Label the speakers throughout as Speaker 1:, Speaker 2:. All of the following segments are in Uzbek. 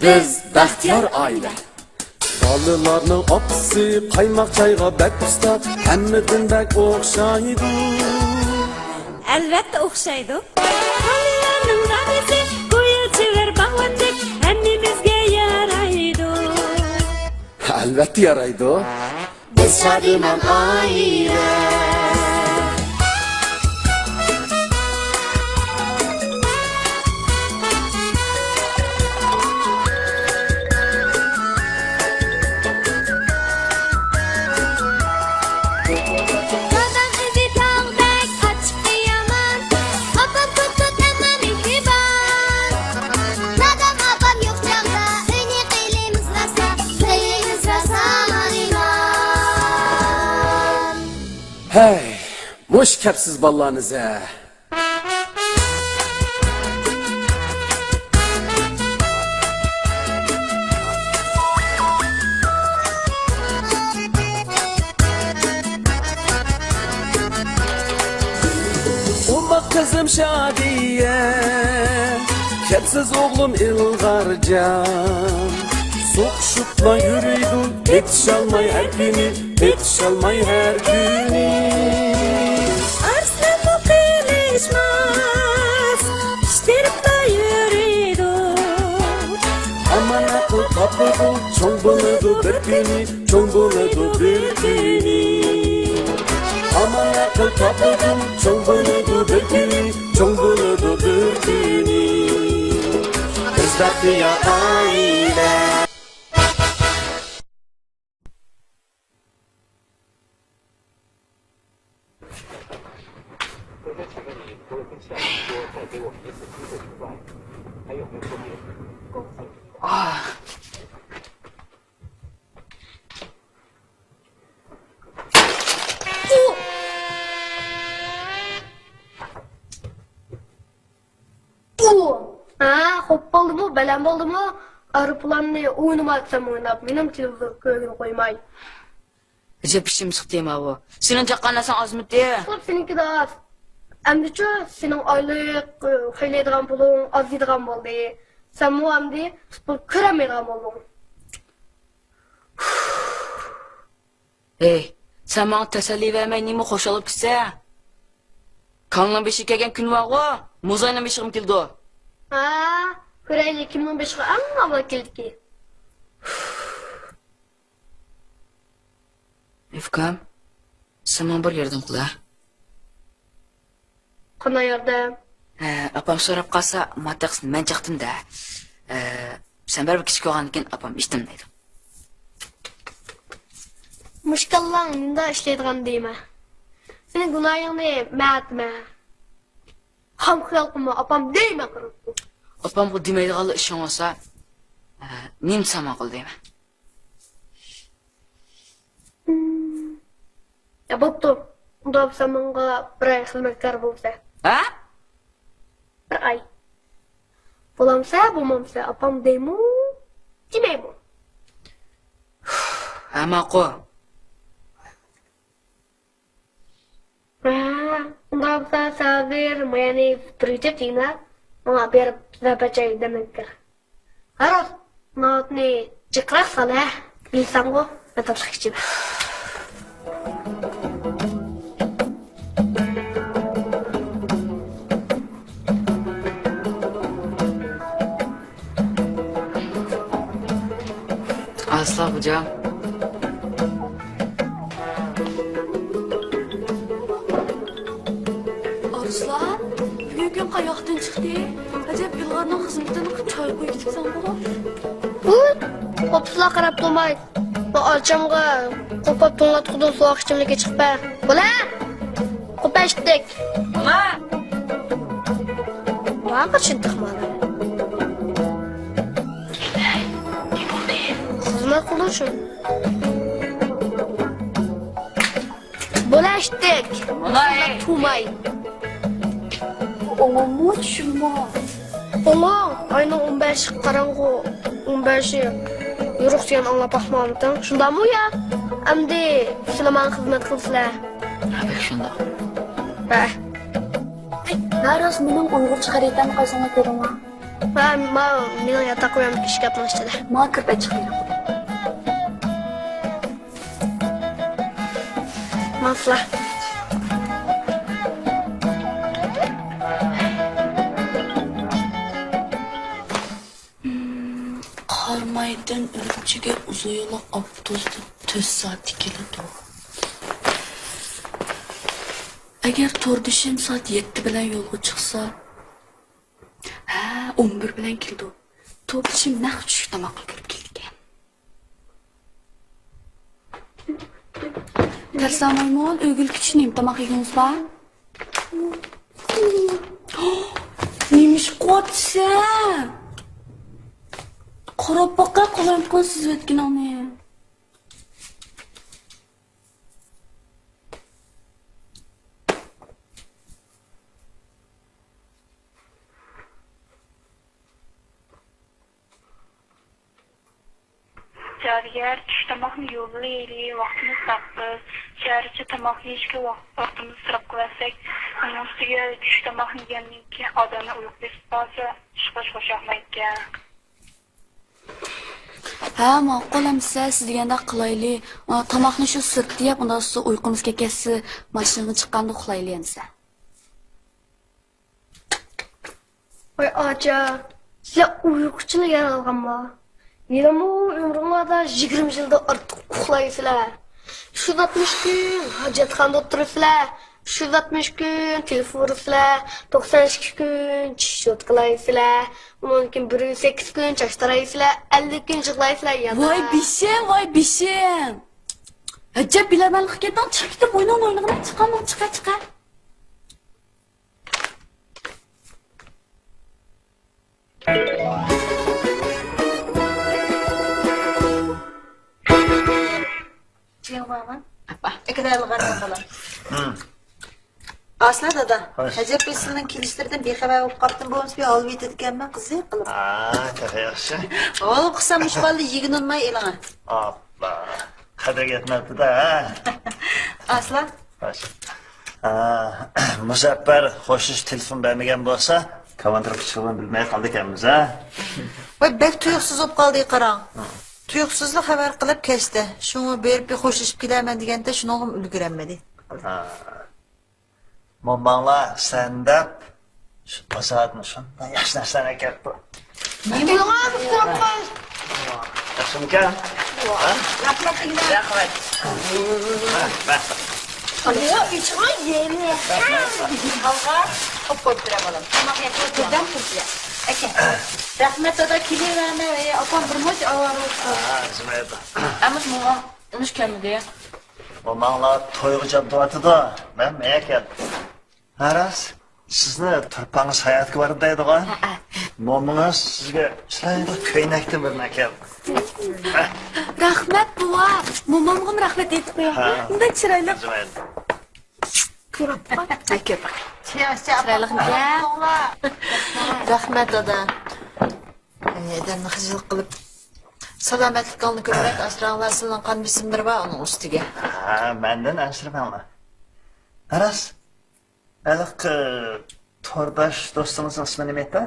Speaker 1: Biz baxtiyor oila. Bolalarning opisi qaymoq chayga bak usta, hammadan bak o'xshaydi.
Speaker 2: Albatta o'xshaydi. Bolalarning ramisi go'yo chivar bag'vatdek hammamizga yaraydi.
Speaker 1: Albatta yaraydi.
Speaker 2: Biz shodiman oila.
Speaker 1: Hey, hoş kapsiz ballarınıza. Umma kızım Şadiye, kapsiz oğlum İlgarcan. Soğuşupla yürüydü, yetişalmay her günü, yetişalmay her günü.
Speaker 2: Arslanma kılışmaz, işleripla yürüydü.
Speaker 1: Aman akıl kapıdı, çoğ buludu bir günü, çoğ buludu bir günü. Aman akıl kapıdı, çoğ buludu bir günü, çoğ buludu bir günü. Kızlar ya aile.
Speaker 3: Hop oldu mu, belem oldu mu? Arıplanını oyunuma atsam oynap, benim çılgı köyünü koymay.
Speaker 4: Recep işim sıktıyım abi. Senin çakkanlasan az mı diye?
Speaker 3: Sırf seninki de az. Emdi senin aylık, hayleydiğen bulun, az yediğen buldu. Sen bu emdi, kıramayan buldun.
Speaker 4: Hey, sen bana teselli vermeyi neyimi hoş alıp gitse? Kanla beşik gelgen gün var o. Muzayla beşiğim kildi o.
Speaker 3: Hüreyli 2015'e en avla geldi ki.
Speaker 4: Efkam, sen bana bir yerden kula.
Speaker 3: Kana yardım.
Speaker 4: Apam sorap kalsa mataksın ben çıktım da. Sen bir kişi koğanken apam iştim deydim.
Speaker 3: Muşkallan da işleydiğen deyme. Senin günahını mağatma. Ham kıyalkıma apam deyme kırıp.
Speaker 4: Apam bu demeydi kalı işin olsa, neyim sama kıl deyme.
Speaker 3: Ya bottu. Bunda sen bana bir ay hizmetkar bulsa.
Speaker 4: Ha?
Speaker 3: Bir ay. Bulamsa bulmamsa apam deymu. Demey bu.
Speaker 4: Ama ko.
Speaker 3: Bunda sen sabir mayani fıtırıcı tina. Ona bir zapacay demektir. Haros. Notni çıkrak salah. Bilsem bu. Ben tapşıkçı.
Speaker 4: Asla hocam.
Speaker 3: Arslan, bugün kayaktan çıktı. Acaba yıllarının hizmetini çay koy gitsen bu. Hopsula karab durmayın. Bu akşamga kopap tonga tuğdun soğuk içimlike çıkpa. Bula! Kopa içtik.
Speaker 4: Ama!
Speaker 3: Bana kaçın tıkmadı. Hizmet kılışın. Bula içtik.
Speaker 4: Bula
Speaker 3: Tuğmay.
Speaker 2: Oğlumu düşünme.
Speaker 3: Oğlum, aynen 15 karango, 15'i yürük sen anla bakmamıdın. Şunda mı ya? Emdi Süleyman hizmet kılsılar.
Speaker 4: Bek şunda.
Speaker 3: Be.
Speaker 2: Naras minum Uygurcha haritam qaysini ko'raman.
Speaker 3: Ben meni yatak uyanıp işe yapmıştı.
Speaker 4: Ma kirpech chiqdi.
Speaker 3: Masla.
Speaker 4: Qarmaydan Urumchiga uzun yo'l avtobusda 4 soat keladi. Agar to'rdishim soat 7 bilan yo'lga chiqsa, 11 bilan keldi. To'rdishim naq tushib tomoq qilib kelgan. Tarsamayman, o'g'il kichnim tomoq yegansiz ba? Nemish qotsa? Qarab baqa qo'yib siz o'tganingni.
Speaker 5: Jariyar tush tomoqni yo'llayli, vaqtimiz taqbiz. Sharicha tomoq yeyishga vaqtimiz sirab qo'ysak, uning ustiga tush tomoqni yegandan keyin odamni uyqusiz qolsa, xushxo'shaqmaydi.
Speaker 4: Ha, ma'qulamsa, siz deganda qilayli. Tomoqni shu sirtdi yeb, undan so'ng uyqungiz kelsa, mashinaga chiqqanda uxlayli ensa.
Speaker 3: Voy acha, sizlar uyquchilar yaralganmi? Yine ömrümde 20 yılda artık uxlaysizlar. Şu 60 gün hacetxonada o'tiribsizlar. Şu 60 gün telefon uribsizlar. 92 gün tish o'tqilaysizlar. Mumkin 108 gün chash taraysizlar. 50 gün yig'laysizlar yana.
Speaker 4: Voy bishim. Ajab bilamanlik ketdan chiqdi, o'ynon o'ynidan chiqaman, chiqa.
Speaker 6: Aslında dada, Hacep Bey'sinin kilişlerden bir haber olup kaptım boğumuz bir alıp yedirdikken kızı kılıp.
Speaker 7: Çok yaxshi.
Speaker 6: Oğlum kısa müşvalli yigin olmay elana.
Speaker 7: Hoppa. Qadr yetmabdi da.
Speaker 6: Aslan?
Speaker 7: Xo'sh. Muzaffar xo'shish telefon bermagan bo'lsa, komandir pichig'ini bilmay qoldi ekanmiz, ha?
Speaker 6: Voy bek tuyuqsuz olup kaldı qarang. Tuyuqsuzluq haber kılıp kesti. Şunu berip bir hoşlaşıp gidermen degende şunu oğlum ülgürenmedi.
Speaker 7: Momanglar sendab shu maslahatni shundan yaxshi narsani aytdi.
Speaker 3: Nima bo'lgan?
Speaker 7: Yaxshimikan?
Speaker 6: Rahmat tinglar.
Speaker 7: Rahmat.
Speaker 3: Alo, içime yeni.
Speaker 6: Alga, hop koyup duram oğlum. Tamam yapıyor, buradan kurtuya. Eke, rahmet oda kilir verme ve apam burmuş avar olsun.
Speaker 7: Zimeydi.
Speaker 4: Amish mo'g'on, amish kelmadi.
Speaker 7: Momanglar to'yga jabdiyotida, men menga keldim. Aras, sizni turpangiz hayotga borib deydigan. Momingiz sizga chiroyli ko'ynakda bir nakal.
Speaker 4: Rahmat buva. Momomga rahmat aytib qo'ying. Bunday chiroyli. Ko'rib qo'y.
Speaker 6: Rahmet oda. Edenni hızlı kılıp salametlik alını görerek asrağlar sılınkan bisimdir var onun üstüge.
Speaker 7: Menden ansırmanglar. Aras, iliq to'rdosh do'stingizning ismi nima edi?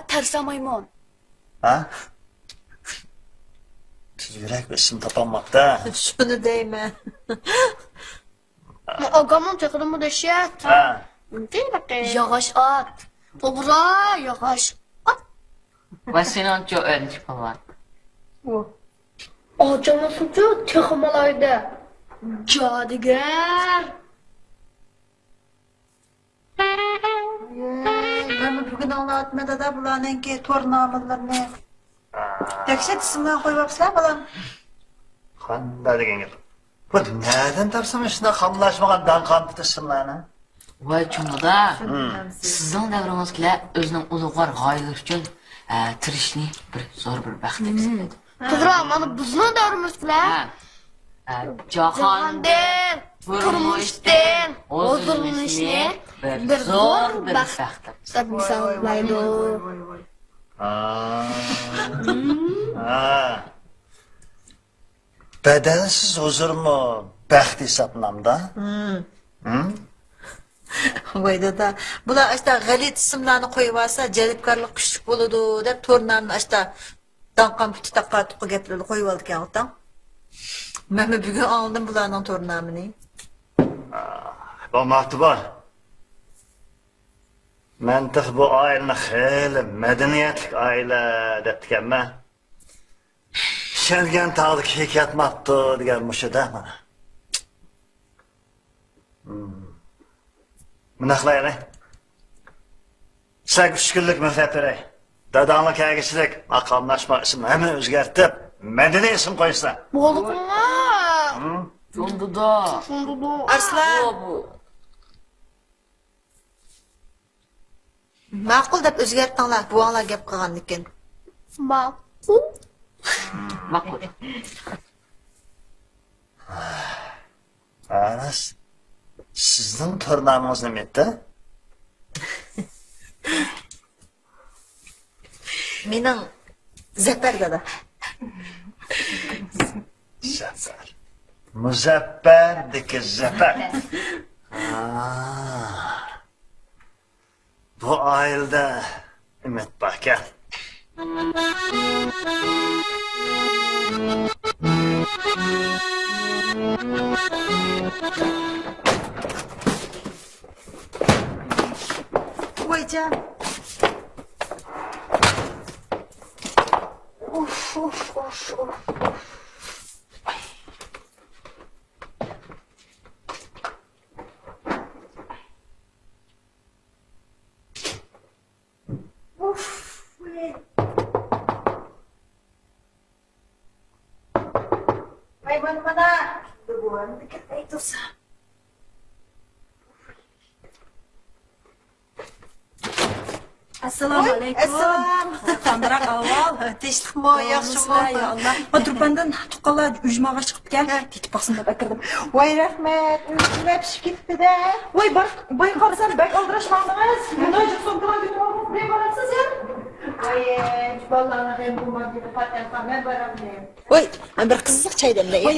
Speaker 4: Tarsamayman.
Speaker 7: Ha? Yurak ism topolmabdi.
Speaker 6: Şunu deyme.
Speaker 3: Ogamın çakırımı deşet.
Speaker 7: Ha.
Speaker 3: Değil bakayım.
Speaker 4: Yog'och ot.
Speaker 3: To'g'ri, yog'och.
Speaker 8: Va sen ancha o'rnish qilgan.
Speaker 3: Ocamasucu texmalaydı. Cadıgar.
Speaker 6: Ben bugün anlatmada da bulanın ki tornamalarını. Yakşet isimden koyup balam.
Speaker 7: Qanday degan gap? Bu nereden tapsam shunday qamlashmagan danqon ismlarni?
Speaker 8: Va chunda sizning davringizga o'zining ulug'vor g'oyalari uchun tirishni bir zo'r bir baxt deb hisoblaydi.
Speaker 3: To'g'ri, mana bizni davrimizlar.
Speaker 8: Jahondan,
Speaker 3: turmushdan,
Speaker 8: o'zimizga bir zo'r bir baxt deb
Speaker 3: hisoblaydi.
Speaker 7: Bedelsiz huzur mu baxt hesaplamda?
Speaker 6: Voy dada. Bular işte Galit ismlarni qo'yib olsa, jalbkorlik kuchli bo'ladi deb to'rnamni işte danqan puti taqqa tuqqi gaplarni qo'yib oldi ekan o'tan. Men bugun oldim bularning to'rnamini.
Speaker 7: Bo'lmabdi bor. Men tig bu oilani xeyli madaniyatli oila debdikanman. Shengan tog'lik hekayatmabdi degan mushida mana. Buna qilaylik. Sizlarga 3 kunlik muhlat beray. Dadanglik kagichilik, maqomlashma ismini hamma o'zgartib, madaniy ism qo'ysa.
Speaker 4: Bo'libmi?
Speaker 8: Jo'nduda.
Speaker 6: Arslan. Ma'qul deb o'zgartdinglar, buvanglar gap qilgan ekan.
Speaker 4: Ma'qul.
Speaker 8: Ma'qul.
Speaker 7: Aras. Sizning to'rnamingiz nima edi?
Speaker 6: Mening Zafar dada.
Speaker 7: Zafar. Muzaffar deki Zafar. Bu oilada umid bor ekan.
Speaker 6: Voycan. Of. Ay, mana. Dubuan dikit itu sa.
Speaker 2: Assalomu alaykum.
Speaker 6: Assalom.
Speaker 2: Qandiroq ahvol?
Speaker 6: Tinchlikmi, yaxshimi?
Speaker 2: Ya Allah. Turpandan tuqqanlar ujmaga chiqib kelgan. Tetib baqsin deb akirdim.
Speaker 6: Voy rahmat, o'zim pishib ketdi-da.
Speaker 2: Voy, boy qarasam bak oldirashmaqdingiz. Bunday jiqsonkalar ko'tarib ne borasiz ya?
Speaker 6: Voy, bolalarni ham bo'lmadi deb patanqamay borammen. Voy, bir qiziq choy demla.
Speaker 2: Voy,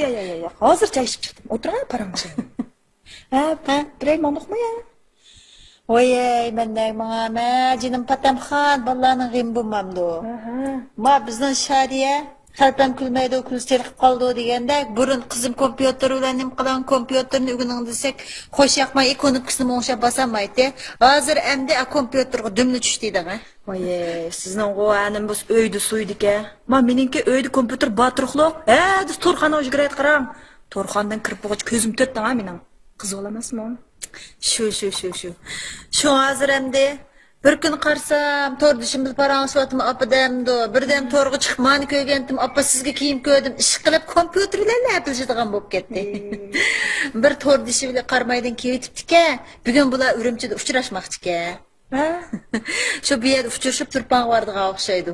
Speaker 2: hozir choy ichib chiqdim. O'tiring, paramcha. Ha, birey mandoqmi ya?
Speaker 6: Voy, menday mana jinim patamxon bolalarning g'im bo'lmamdi. Ma bizning Shariya qalbim kulmaydi, kulsirib qoldi deganda, burun qizim kompyuter bilan nim qilan kompyuterni o'gining desak, xo'sh yoqmay ekonomikasini o'xshab basamaydi. Hozir endi kompyuterga dumni tushdida-mi?
Speaker 2: Voy, sizning o'g'anim biz uyda suydik-a. Meningki uyda kompyuter batruqliq. Biz to'rxona o'zgarayt qarang. To'rxondan kirib bo'lgach ko'zim to'tdi-a mening. Qiz olamasmi?
Speaker 6: Shu. Shu hozir endi bir kun qarsam to'rdishim bil paransotim apadamdo. Birdan to'rga chiqmani ko'ygandim, appa sizga kiyim ko'ydim. Ish qilib kompyuterlarni apilishadigan bo'lib ketdi. Bir to'rdishi bilan qarmaydan kiyitibdi-ka. Bugun bular Urumchida uchrashmoqchi-ka. Shu bu yerda uchrashib turpan vardiga o'xshaydi.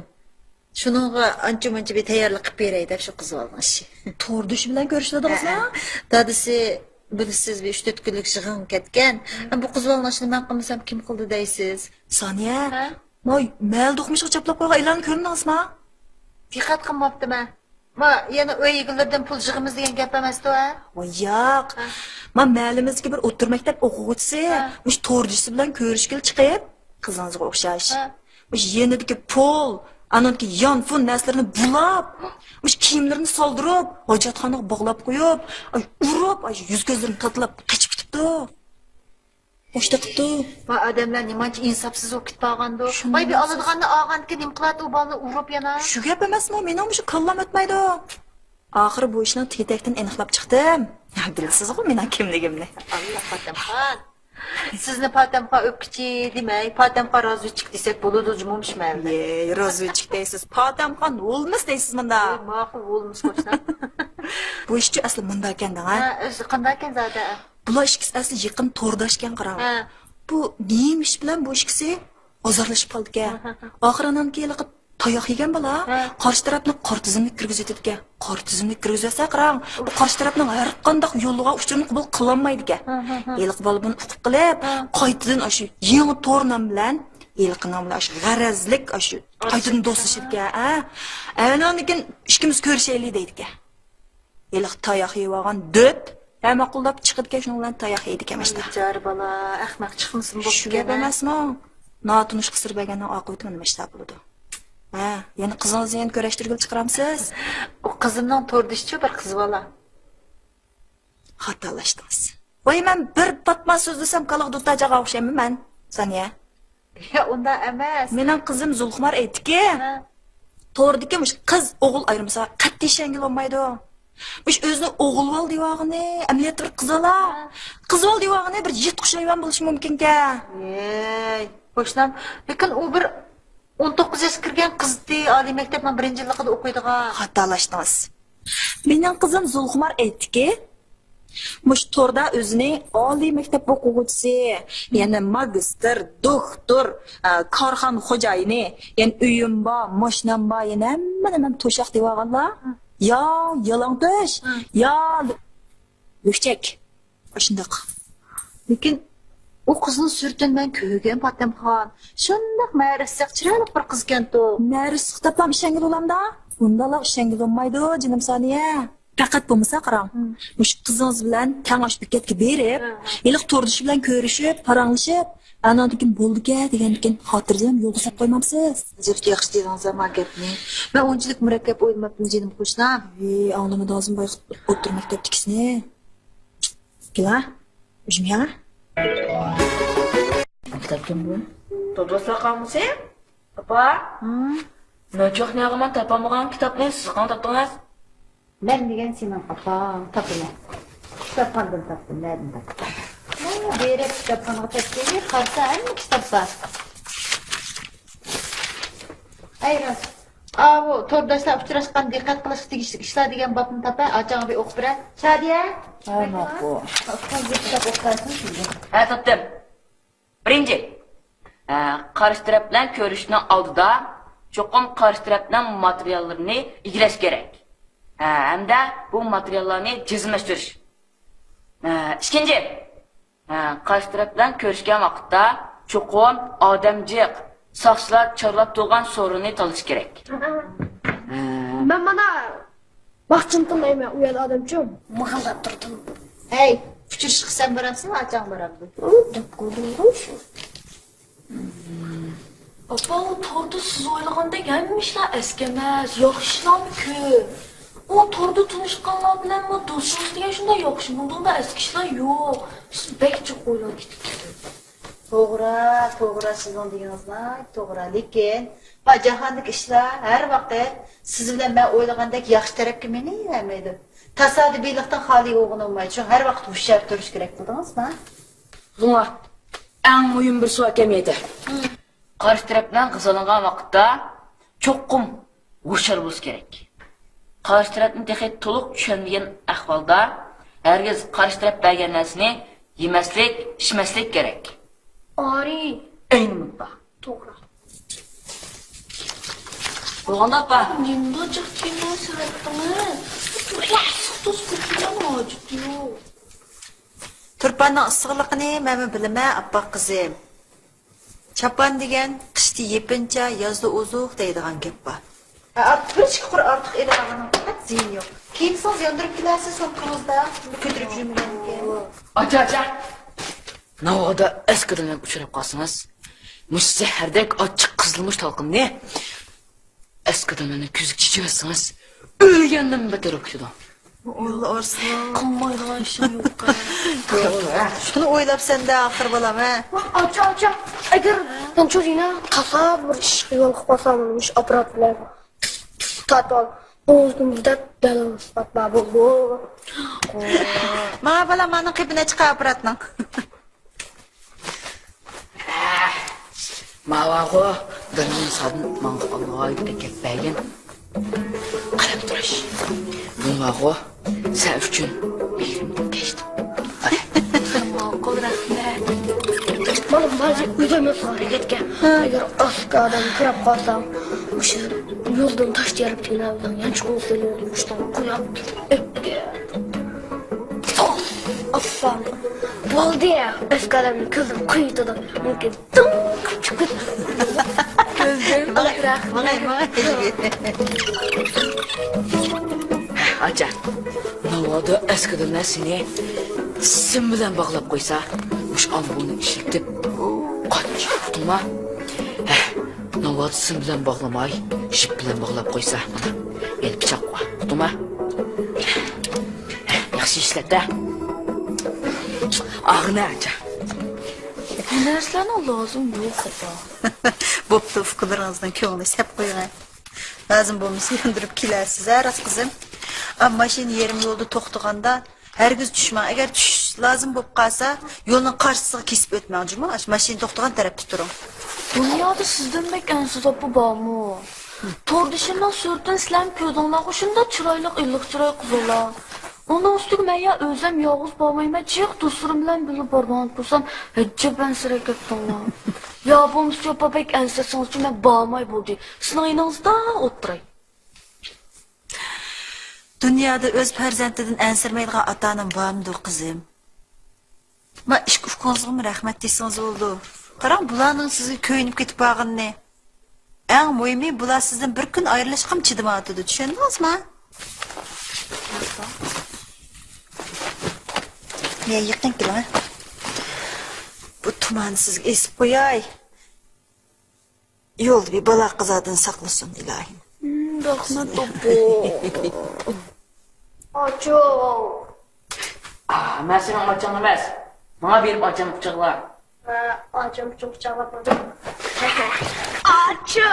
Speaker 6: Shuningga ancha-muncha bir tayyorlik qilib beray deb shu qiz olgan ish.
Speaker 2: To'rdish bilan ko'rishdingizmi?
Speaker 6: Dadisi bilsiz bir 3-4 kunlik yig'in ketgan. Bu qiz olmashni men qilmasam kim qildi deysiz?
Speaker 2: Soniya, moy mal do'qmishga chaplab qo'ygan e'lon ko'rindingizmi?
Speaker 6: Diqqat qilmabdiman. Ma yana o'yig'lardan pul yig'imiz degan gap emas-ku, ha?
Speaker 2: Voy, yo'q. Men malimizga bir o'tir maktab o'quvchisi, mush to'rdisi bilan ko'rishga chiqib, qizingizga o'xshash. Mush yenidagi pul, anonki yonfun narsalarni bulab, mush kiyimlarini soldirib, hojatxonaga bog'lab qo'yib, urib, yuz ko'zlarini tatlab qochib ketibdi. O'shda qildi.
Speaker 6: Va odamlar nimancha insofsiz bo'lib ketgandi. Voy, bir oladiganni olganki, nim qiladi u bolani urib yana.
Speaker 2: Shu gap emasmi? Mening shu kallam o'tmaydi. Oxiri bu ishni tetakdan aniqlab chiqdim. Bilasiz-ku mening kimligimni.
Speaker 6: Allah patamxon. Sizni patamxon o'pkichi demay, patamxon razvedchik desak bo'ladi, jumumishmaydi.
Speaker 2: Razvedchik deysiz. Patamxon o'lmas deysiz menda.
Speaker 6: Ma'qul o'lmas qo'shna.
Speaker 2: Bu ishchi asli menda ekan-da.
Speaker 6: Ha, o'zi qanday ekan zada?
Speaker 2: Bular ikkisi asli yaqin to'rdashgan qarang. Bu nima ish bilan bu ikkisi ozorlashib qoldi-ka. Oxiran kelib tayoq yegan bola qarshi tarafni qortizimni kirgizadi-ka. Qortizimni kirgizsa qarang, bu qarshi tarafning har qanday yo'lga uchishini qabul qilolmaydi-ka. Eliq bola buni uqib qilib, qaytadan shu yangi to'rnam bilan eliqning bilan shu g'arazlik shu qaytadan do'stlashib-ka. Anondan ikkimiz ko'rishaylik deydi-ka. Eliq tayoq yeb olgan döp Hamma qo'llab chiqib kelgan bilan tayoq yeydi ekanmishda.
Speaker 6: Jar bola, ahmoq chiqmasin bu
Speaker 2: Shu gap emasmi? Notunish qisir berganning oqibati nima ishlar bo'ladi? Ha, yana qizingizni ham ko'rishtirgil chiqaramsiz?
Speaker 6: O qizimning to'rdishchi bir qiz bola.
Speaker 2: Xatolashdingiz. Voy, men bir patma so'z desam qaloq dutajaga o'xshayman. Saniya.
Speaker 6: Ya unda emas.
Speaker 2: Mening qizim Zulxumar aytdiki, to'g'ridiki, mush qiz o'g'il ayrimsa qat'iy shangil olmaydi. Mush o'zini o'g'il ol deyog'ini, amaliyat bir qiz ola. Qiz ol deyog'ini bir yit qushayvan bo'lishi mumkin-ka.
Speaker 6: Ey, qo'shnam, lekin u bir 19 yoshga kirgan qizdi, oliy maktabning 1-yilligida o'qiydigan.
Speaker 2: Xatolashdingiz. Mening qizim Zulxumar aytdiki, mush to'rda o'zining oliy maktab o'quvchisi, ya'ni magistr, doktor, korxon xo'jayini, ya'ni uyim bor, mashinam bor, yana hamma to'shaq deyoganlar. Yo, yalang to'sh, yo luchak. Shundoq.
Speaker 6: Lekin u qizning suratini men ko'rgan Fatimxon. Shundoq ma'rifsiq chiroyli bir qiz ekan-ku.
Speaker 2: Ma'rifsiq tapam ishangil olamda. Bundalar ishangil olmaydi, jinim Soniya. Faqat bo'lmasa qarang. Mush qizingiz bilan tangosh bekatga berib, iliq to'rdishi bilan ko'rishib, paranglashib, anodikin bo'ldi-ka degandan xotirjam yo'lga solib qo'ymamsiz.
Speaker 6: Jibti yaxshi deysiz ama gapni. Men o'nchilik murakkab o'ylamabdim jinim qo'shnam.
Speaker 2: Anglama lazım boy o'tir maktabdikisini. Kela? Ujmiya?
Speaker 8: Kitapkan bu. Todoslar qolmasa? Papa? Nochoq nag'aman topamagan kitobni siz qanday topdingiz?
Speaker 6: Men degan sening opang topila. Kitobxondan topdim, nerdan topdim? Mana berib kitobxonga topdim, qarsa hamma kitob bor. Ayros. Avo, to'rdashlar uchrashgan diqqat qilish tegishli ishlar degan bobni topay, ochangga bir o'qib beray. Shadiya?
Speaker 8: Ha, ma'qul.
Speaker 6: Opangga kitob o'qiysan siz.
Speaker 8: Ha, topdim. Birinchi. Qarshi taraf bilan ko'rishning oldida cho'qim qarshi tarafning materiallarini iglash kerak. Hamda bu materiallarni chizmashtirish. Ikkinchi. Qarshi taraf bilan ko'rishgan vaqtda cho'qim odamjiq, soqchilar chorlab turgan so'rinni tolish kerak.
Speaker 3: Men mana baxchim qilmayman, u yerda odamchim mahallab turdim.
Speaker 6: Hey, uchirish qilsam boramsan, ochang boramdi.
Speaker 3: Deb qo'ydim shu.
Speaker 4: Opa, o torda siz o'ylagandek hamishlar eski emas, yaxshilarmi ko'p. O torda tunishganlar bilan do'stingiz degan shunday yaxshi, bunda eski ishlar yo'q. Siz bekcha o'ylab ketibsiz.
Speaker 6: To'g'ri, sizning deganingizlar to'g'ri, lekin va jahondagi ishlar har vaqt siz bilan men o'ylagandek yaxshi tarafga meni yaramaydi. Tasodifiylikdan xoli o'g'inolmaydi. Shu har vaqt hushyor turish kerak bildingizmi?
Speaker 8: Bunga eng muhim bir savol kelmaydi. Qarshi taraf bilan qizilingan vaqtda cho'qim hushyor bo'lish kerak. Qarshi tarafni texnik to'liq tushunmagan ahvolda hargiz qarshi taraf bergan narsani yemaslik, ichmaslik kerak.
Speaker 3: Ori,
Speaker 8: Ayni mudda.
Speaker 3: to'g'ri.
Speaker 8: Bo'lganda apa?
Speaker 4: Nima chaqkina siratdingiz? Turasiz kuchdan hojat yo'q.
Speaker 6: Turpanning issiqligini men bilaman, appa qizim. Chapan degan qishda yepincha, yozda uzuq deydigan gap bor. Bir chiqur ortiq elaganing faqat ziyin yo'q. Keyin siz yondirib kelasiz, so'qingizda ko'tarib yurmagan.
Speaker 8: Acha. Navoda eskidan uchrab qolsangiz, mush zahardek ochiq qizilmish talqinni eskidan meni ko'zga chichirsangiz, o'lgandan beter o'kidi.
Speaker 6: Allah orsin.
Speaker 4: Qilmaydigan ishim yo'q.
Speaker 6: Shuni o'ylabsan-da, axir bolam, ha?
Speaker 3: Acha. Agar men cho'zina qasab bir ish qilib qolsam, ish apparat bilan tatol bo'zdimizda dalos patma bo'ldi.
Speaker 6: Mana bolam, meni qibina chiqar apparatning.
Speaker 8: Mavago dalın sabun manqalay deket bəgin. Qarab turish. Bungago sen üçün mehrimden keçdim.
Speaker 4: Ma'qul rahmat.
Speaker 3: Mana ba'zi uyda harakatga agar osga odam kirib qolsam, o'sha yo'ldan tashlayib keladigan yanchiqni keladi, ushdan qo'yib epga. Affan. Bo'ldi ya, eski odamning ko'zini quyitadi. Mumkin chiqib
Speaker 6: Mana.
Speaker 8: Acha. Navoda eskidan seni sim bilan bog'lab qo'ysa, mush ambuni ishlatib qoch, uqdingmi? Navoda sim bilan bog'lamay, ship bilan bog'lab qo'ysa, mana el pichoq qo'y, uqdingmi? Yaxshi ishlat-da. Ağrına acha.
Speaker 4: Bu narsalarning lozim yo'q opa.
Speaker 6: Bo'pti, fikringizni ko'nglingiz hep qo'ying. Lazım bo'lmasa yondirib kelasiz, ras qizim. Ammo mashina yerim yo'lda to'xtaganda hargiz tushma. Agar tush lazım bo'lib qolsa, yo'lning qarshisiga kesib o'tmang, juma. Mashina to'xtagan tarafda turing.
Speaker 4: Dunyoda sizdan bek ansiz opa bormi? Tordishimdan so'rdan sizlarni ko'rdinglar, shunda chiroyli iliq chiroy qizlar. Onun üstüge men ya özüm yolg'iz bormayman, jiq do'stlarim bilan birga borgan bo'lsam, hajjab ansirakat bo'lgan. Ya bo'lmasa opabek ansirsangiz uchun men bormay bo'ldi. Sizning yoningizda o'tiray.
Speaker 6: Dunyoda o'z farzandidan ansirmaydigan ota-onam bormi, qizim? Ma ish ufqingizga rahmat desangiz bo'ldi. Qarang, bularning sizga ko'yinib ketib qolganini. Eng muhimi, bular sizdan bir kun ayrilishga ham chidamaydi, tushundingizmi? Men yaqin kelaman. Bu tumanni sizga esib qo'yay. Yo'lda bir bola qizadan saqlasin, ilohim.
Speaker 4: Rahmat opa.
Speaker 3: Ocho.
Speaker 8: Men sening ochang emas. Menga berib ocham quchoqlar.
Speaker 3: Ocham quchoqlab qo'ydim. Ocho.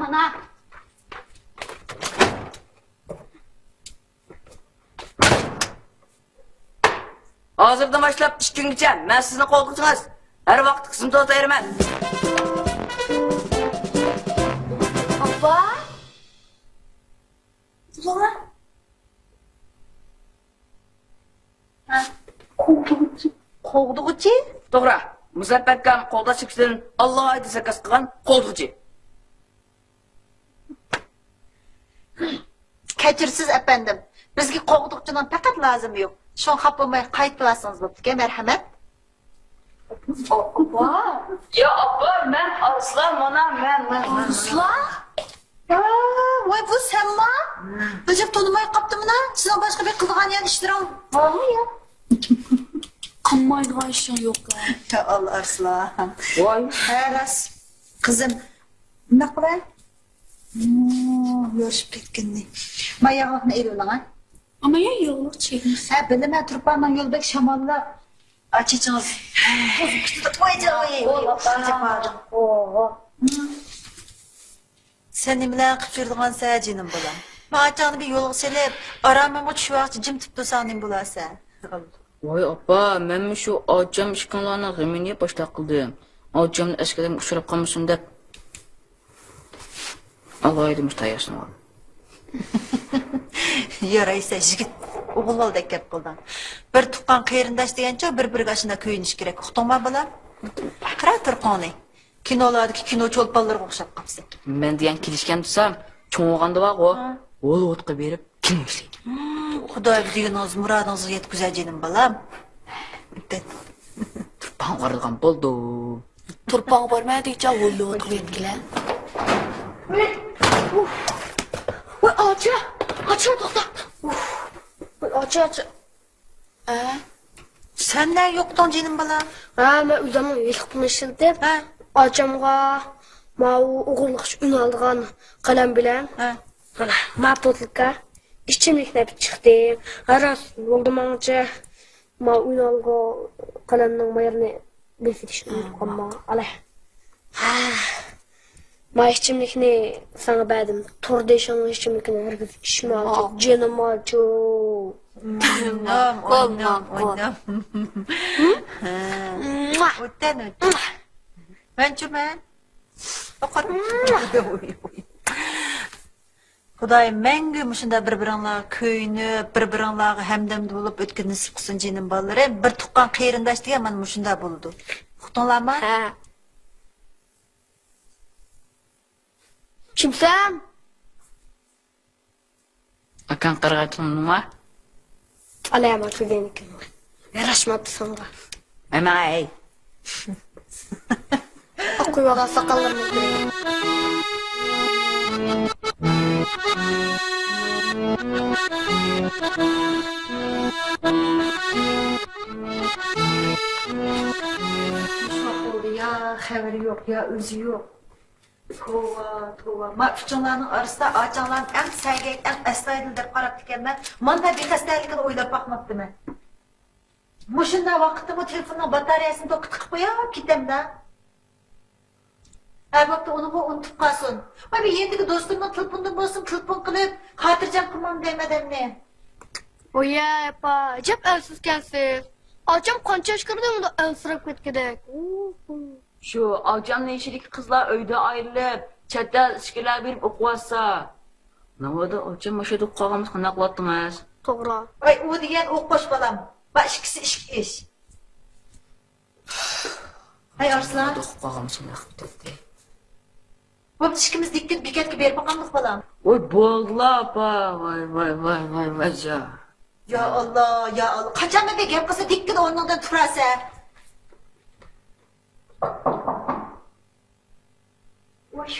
Speaker 3: Mana.
Speaker 8: Hozirdan boshlab 2 kungacha men sizni qo'rqitsangiz, har vaqt qism to'tayman.
Speaker 4: Opa? Zo'ra.
Speaker 6: Qo'g'dug'uchi?
Speaker 8: To'g'ri. Musaffakam qo'lda chiqishdan Alloh aytsa zakas qilgan qo'lduchi.
Speaker 6: Kechirsiz efendim. Bizga qo'g'duqchidan faqat lazım yo'q. Şun xap bo'lmay qaytlasınız bo'pti, marhamat.
Speaker 4: Opa?
Speaker 8: Ya opa, men Aslan, mana men.
Speaker 4: Aslan?
Speaker 6: Voy bu senmi? Bijib tanımay qaptımına? Sizin başqa bir qilgan yan işlerim bormi ya?
Speaker 4: Qilmaydigan ishing yo'q-ku.
Speaker 6: Ya Allah Arslan.
Speaker 8: Voy,
Speaker 6: Haras. Qizim, nima qilay? Yo'rishib ketgandi. Mayog'ini e'lolagan.
Speaker 4: Ama ya yog'liq chekmiz.
Speaker 6: Ha, bilaman, turpanning yo'lbek shamolla achichingiz. Sen nimalar qilib yurdigan sajinim bolam. Men achani bir yo'lga selib, aramimga tushmoqchi jim tutsan nim bo'lasan.
Speaker 8: voy opa, men shu ocham ishkonlarni g'imini boshla qildim. Ochamni askadan uchrab qolmasin deb. Alloydim tayyorsan.
Speaker 6: Yaraysa yigit o'g'illdek gap qilding. Bir tuqqan qeyrindosh degancha bir-biriga shunda ko'yinish kerak. Uqdingmi bolam? Qara turqoni. Kinolardagi kino cho'lponlarga o'xshab qolsin.
Speaker 8: Men degan kelishgan desam, cho'ng'anda bor-ku. O'l o'tqa berib kim ishlaydi?
Speaker 6: Xudoy deganingiz murodingizga yetkazajinin bolam.
Speaker 8: Turpan qorilgan bo'ldi.
Speaker 4: Turpon bormaydicha o'lni o'tib ketdilar. Voy, ocha! Ocha to'xta. Ocha.
Speaker 6: Senden yo'qdan jinim bolam.
Speaker 3: Ha, men uydaman yilqibni ishildim.
Speaker 6: Ha?
Speaker 3: Ochamga mau o'g'irlik uchun olgan qalam bilan
Speaker 6: Ha.
Speaker 3: mana ma'totlikka ichimlikni olib chiqdim. Aras bo'ldimancha ma uyalgo qalamning mayerini belgitishni unutganman. Alay. Ha. Ma ichimlikni sana berdim. Tordeshon ichimlikni hargiz ichmaydi. Jenim ocho.
Speaker 6: Oynam. O'tdan. Ben. Oqarım. Xudoy mengi mushunda bir-biringlar ko'yinib, bir-biringlarga hamdamda bo'lib o'tgan nasib qilsin jinim bolalar. Bir tuqqan qeyrindosh degan mana mushunda bo'ldi. Uqdinglarmi?
Speaker 3: Ha. Kimsan?
Speaker 8: Akan qarg'aytdim nima?
Speaker 3: Alayma tudeniki. Yarashmabdi senga.
Speaker 8: Amay.
Speaker 3: Kuyuğa sakallarımız gerek.
Speaker 6: oldu ya, haberi yok ya, özü yok. Tova. Ma üçünlerin arasında açanların en sevgili, en esnaydı dep qarab dikenmen. Manda bir hastalıkını oylap bakmaptı men. Muşunda vakitte bu telefonun bataryasını to'kitib qo'yib ketem da. Albatta onu bu unutup kalsın. Ama yendigi do'stimning telefondan bo'lsin, telefon qilib, xotirjam qilmam demadim ne?
Speaker 3: Oya yapa, acayip elsizkensiz. Acam kança çıkırdığımda elsirip gitgidek.
Speaker 8: Şu akşamla işideki kızlar öyde ayrılıp, chatta işkiler berip o'qiyotsa. Navoda akşam o'sha deb qolganmiz, qanday qilyaptimiz?
Speaker 3: To'g'ri.
Speaker 6: Ay u degan o'qosh balam. Va ikkisi ish. Ay Arslan.
Speaker 8: O'qib qolganmiz, qanday qilib.
Speaker 6: Bu ishimiz dikkat bekatga berib qo'yamiz balam.
Speaker 8: Voy bo'ldilar apa, voy ja.
Speaker 6: Ya Allah. Qachon men gap qilsa dikkat o'rnidan turasa. Oy.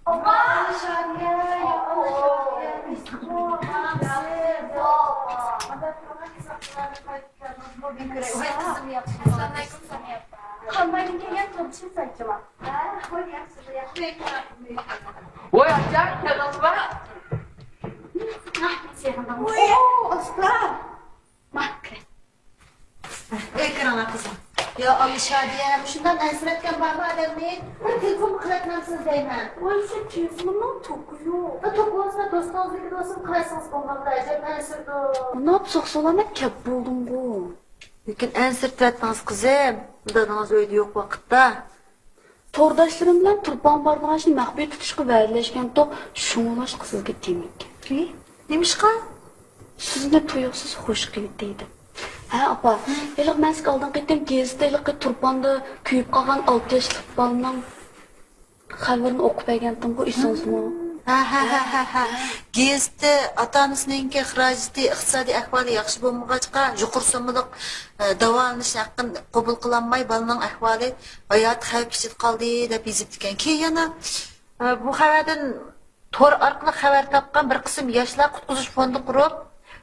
Speaker 6: Allah şadiye ya
Speaker 8: Voy acayip kızım var.
Speaker 6: Ekrana kızım. Ya Allah Şadiye, şundan ensretken var mı adamın? Telefonu kılatmamsınız deymen.
Speaker 4: Oy sen telefonumdan tokuyor.
Speaker 6: Toku olsun, dostunuz gibi olsun, kılarsınız olmamda. Acayip ensirdi.
Speaker 4: Ne yapsak solana kep buldum bu.
Speaker 6: Lekin ensirtvetmez kızım. Dadınız öyle yok vakitte.
Speaker 4: Tordaşlarım bilan turpan barmağını maxfiy tutishga va'dalashgan to shunglash qizilga temik.
Speaker 6: Nemişka?
Speaker 4: Sizni tuyuqsiz xush qilib deydi. Ha apa, iliq men sizga oldin qaytdim gezda iliq turpanda kuyib qolgan 6 yoshli bolaning xabarini o'qib bergandim bu esingizmi?
Speaker 6: Ha. Gezdi ota-onasininki xarajati, iqtisodiy ahvoli yaxshi bo'lmag'achqa, yuqur summaliq davolanish haqqini qabul qilinmay, bolaning ahvoli hayot xavf ichida qoldi deb yozib ekan. Keyin yana bu xabardan tor orqali xabar topgan bir qism yoshlar qutqizish fondi qurib,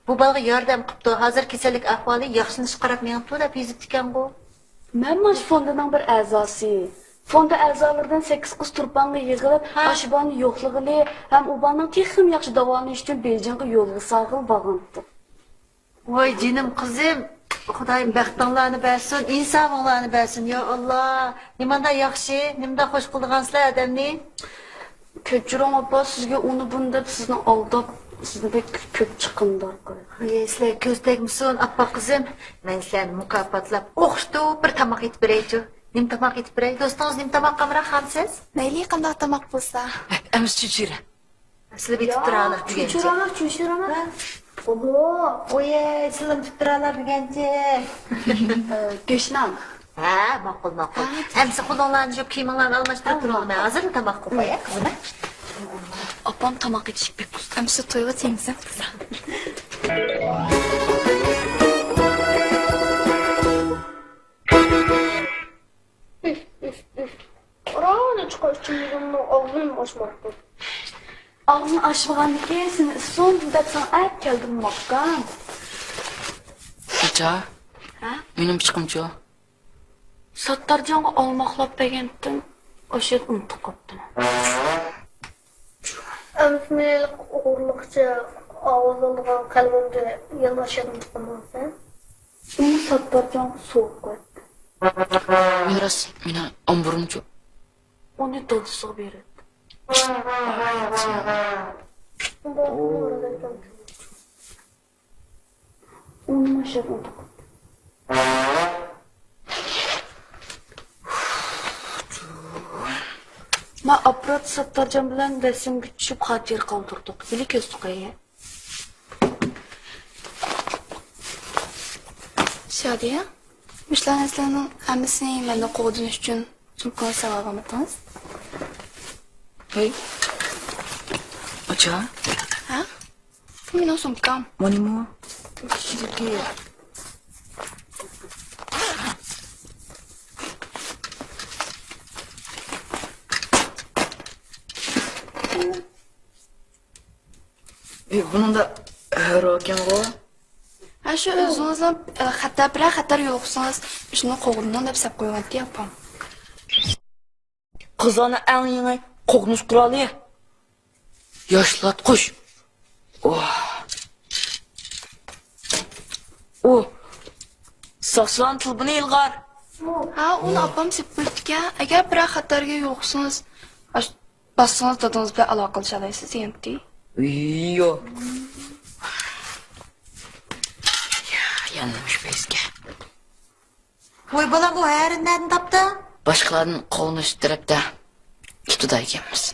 Speaker 6: bu bolaga yordam qilibdi. Hozir kasallik ahvoli yaxshilanishga qarab menga deb yozib ekan bu.
Speaker 4: Men mash fondining bir a'zosi. Fonda a'zolaridan 8 qiz turpanga yig'ilib, ashbonni yo'qligini ham u bolaning texnik yaxshi davolanish uchun Beijingga yo'lga sag'il borgandi.
Speaker 6: Voy jinim qizim, Xudoyim baxtinglarni bersin, insoninglarni bersin. Ya Allah, nimanda yaxshi, nimada xush qildigansizlar odamni.
Speaker 4: Kechiring opa, sizga uni bunda sizni aldab, sizni ko'p chiqimdor qildi.
Speaker 6: Sizlar ko'z tegmasin, appa qizim. Men seni mukofotlab o'qishdi, bir tomoq yetib beraychi. Nim tomoq yetib beray. Do'stingiz nim tomoq qamra xamsiz?
Speaker 2: Mayli qanday tomoq bo'lsa.
Speaker 8: Amiz chuchira.
Speaker 6: Sizlar bitib turarlar degancha.
Speaker 3: Chuchuralar.
Speaker 6: Oye, sizlar bitib turarlar degancha.
Speaker 4: Go'shnam.
Speaker 6: Ha, ma'qul. Hamsi qo'linglarni yuvib, kiyiminglarni almashtirib turolmay. Hozir tomoq qilib qo'yay, qizim.
Speaker 4: Opam tomoq yetishib bek bo'lsa.
Speaker 2: Amsa to'yga tengsan.
Speaker 3: Orada çıkar içimizden ağzını açmaktı.
Speaker 4: Ağzını açmağandaki seni son deb sana ayıp keldim bakkan.
Speaker 8: Acha.
Speaker 4: Ha?
Speaker 8: Menim chiqimchi.
Speaker 4: Sattarjonga olmoqlab bergandim. O'sha unutib qoldim.
Speaker 3: Amsmel uğurlukça ağzından kalbimde yanaşadım tutulmazsa.
Speaker 4: Uni Sattarjon so'q qo'ydi.
Speaker 8: Meros meni omburimchi.
Speaker 4: Uni do'stga berdi. Uni o'sha unutib qoldim. Ma apparat Sattarjon bilan rasmga tushib xotir qoldirdik. Yili ko'z tuqaya.
Speaker 2: Shadiya, mishlarning hammasini menda qo'ydinish uchun sumkani savol olmadingiz?
Speaker 8: Hey. Acha.
Speaker 2: Ha? Bu mening sumkam.
Speaker 8: Monimo. Bunun da hero ekan go.
Speaker 9: Ha shu o'zingizdan xatar yo'qsangiz, shuni qo'g'irdan deb sap qo'ygan deyapman.
Speaker 8: Kızana en yeni kokmuş kralı. Yaşlatkuş. Oh. Oh. Saksan tılbını ilgar.
Speaker 9: Ha, uni opam sep qo'yibdi. Agar bir xatarga yo'qsangiz, bossangiz dadingiz bilan aloqa qilisha olasiz, endi.
Speaker 8: Yo. Ya, yanılmış bezge.
Speaker 6: Voy balam bu ayarından taptı.
Speaker 8: Başkalarının kolunu üstürüp de kutuda ekenmiz.